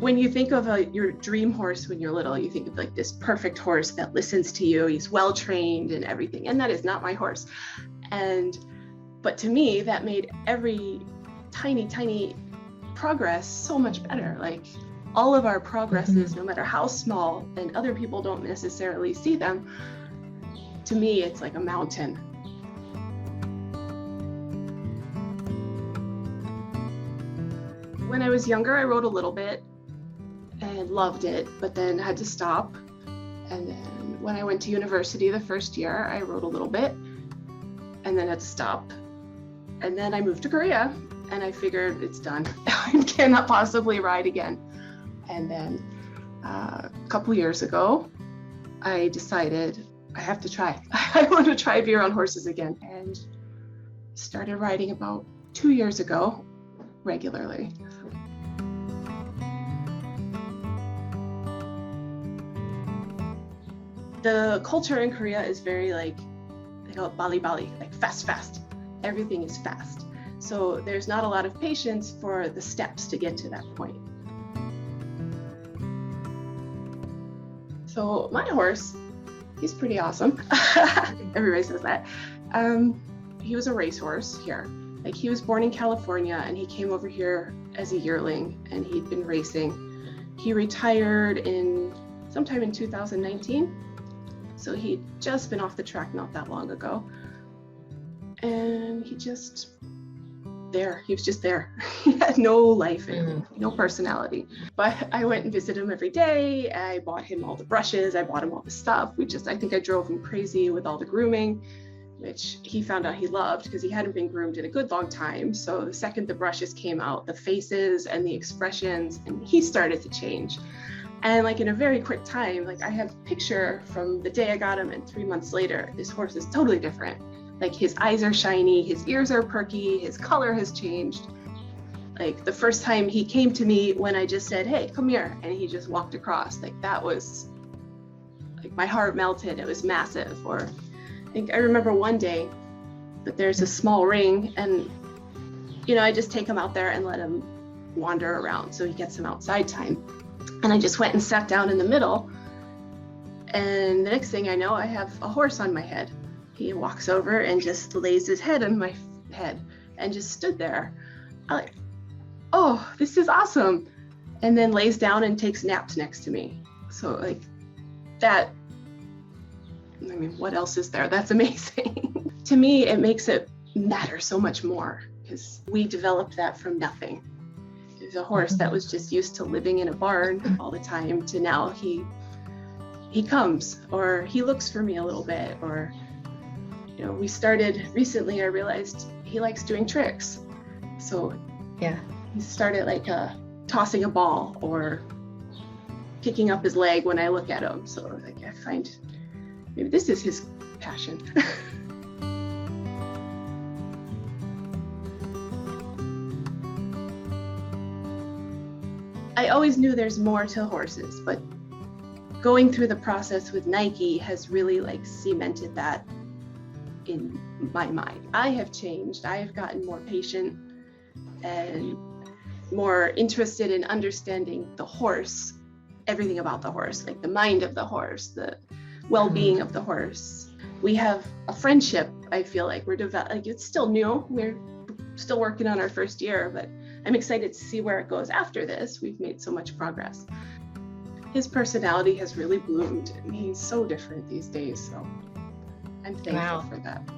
When you think of your dream horse when you're little, you think of like this perfect horse that listens to you, he's well trained and everything, and that is not my horse. But to me, that made every tiny progress so much better. Like all of our progresses, no matter how small, and other people don't necessarily see them, to me, it's like a mountain. When I was younger, I rode a little bit and loved it, but then had to stop. And then when I went to university the first year, I rode a little bit and then had to stop. And then I moved to Korea and I figured it's done. I cannot possibly ride again. And then a couple years ago, I decided I have to try. I want to try beer on horses again, and started riding about 2 years ago regularly. The culture in Korea is very like, they call it bali, like fast. Everything is fast. So there's not a lot of patience for the steps to get to that point. So my horse, he's pretty awesome. Everybody says that. He was a racehorse here. Like he was born in California and he came over here as a yearling and he'd been racing. He retired sometime in 2019. So he'd just been off the track not that long ago. And he was just there. He had no life in him, no personality. But I went and visited him every day. I bought him all the brushes. I bought him all the stuff. I think I drove him crazy with all the grooming, which he found out he loved because he hadn't been groomed in a good long time. So the second the brushes came out, the faces and the expressions, and he started to change. And like in a very quick time, like I have a picture from the day I got him and 3 months later, this horse is totally different. Like his eyes are shiny, his ears are perky, his color has changed. Like the first time he came to me when I just said, hey, come here, and he just walked across, like that was, like my heart melted, it was massive. Or I remember one day that there's a small ring and, I just take him out there and let him wander around so he gets some outside time. And I just went and sat down in the middle. And the next thing I know, I have a horse on my head. He walks over and just lays his head on my head and just stood there. I'm like, oh, this is awesome. And then lays down and takes naps next to me. So like that, what else is there? That's amazing. To me, it makes it matter so much more because we developed that from nothing. It was a horse that was just used to living in a barn all the time to now he comes or he looks for me a little bit, or we started recently, I realized he likes doing tricks. So yeah, he started like tossing a ball or kicking up his leg when I look at him. So like I find maybe this is his passion. I always knew there's more to horses, but going through the process with Nike has really like cemented that in my mind. I have changed. I have gotten more patient and more interested in understanding the horse, everything about the horse, like the mind of the horse, the well-being of the horse. We have a friendship. I feel like we're like it's still new. We're still working on our first year, but I'm excited to see where it goes after this. We've made so much progress. His personality has really bloomed and he's so different these days. So I'm thankful for that.